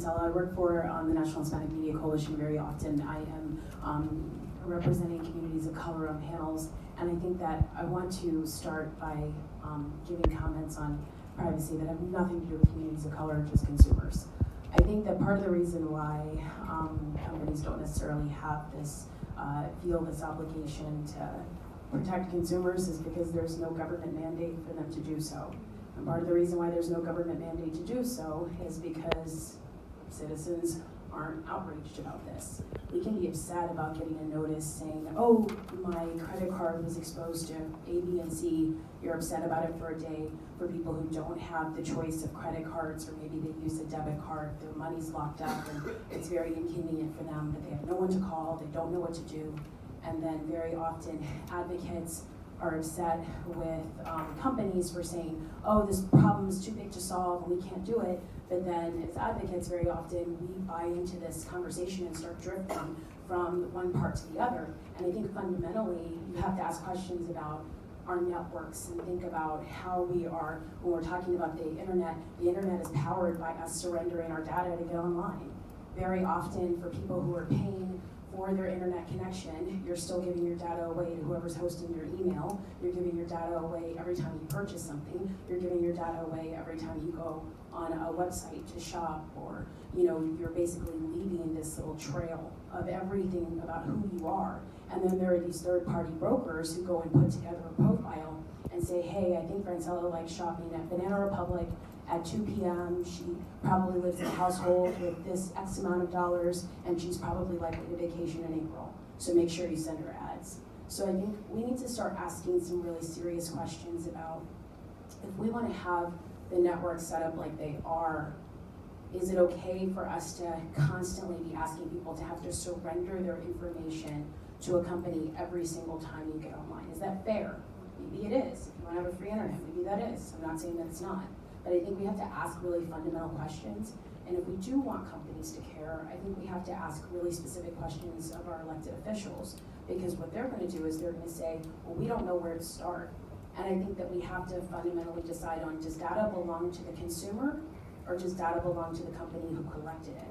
I work for the National Hispanic Media Coalition very often. I am representing communities of color on panels, and I think that I want to start by giving comments on privacy that have nothing to do with communities of color, just consumers. I think that part of the reason why companies don't necessarily have this, feel this obligation to protect consumers is because there's no government mandate for them to do so. And part of the reason why there's no government mandate to do so is because citizens aren't outraged about this. We can be upset about getting a notice saying, oh, my credit card was exposed to A, B, and C. You're upset about it for a day. For people who don't have the choice of credit cards, or maybe they use a debit card, their money's locked up and it's very inconvenient for them, but they have no one to call, they don't know what to do. And then very often advocates are upset with companies for saying, oh, this problem is too big to solve and we can't do it. But then as advocates, very often we buy into this conversation and start drifting from one part to the other. And I think fundamentally, you have to ask questions about our networks and think about how we are, when we're talking about the internet is powered by us surrendering our data to get online. Very often for people who are paying for their internet connection, you're still giving your data away to whoever's hosting your email. You're giving your data away every time you purchase something. You're giving your data away every time you go on a website to shop, or you're basically leaving this little trail of everything about who you are. And then there are these third-party brokers who go and put together a profile and say, hey, I think Francella likes shopping at Banana Republic at 2 p.m. She probably lives in a household with this X amount of dollars, and she's probably likely to vacation in April. So make sure you send her ads. So I think we need to start asking some really serious questions about, if we want to have the network set up like they are, is it okay for us to constantly be asking people to have to surrender their information to a company every single time you get online? Is that fair? Maybe it is. If you want to have a free internet, maybe that is. I'm not saying that it's not. But I think we have to ask really fundamental questions. And if we do want companies to care, I think we have to ask really specific questions of our elected officials, because what they're going to do is they're going to say, well, we don't know where to start. And I think that we have to fundamentally decide on, does data belong to the consumer, or does data belong to the company who collected it?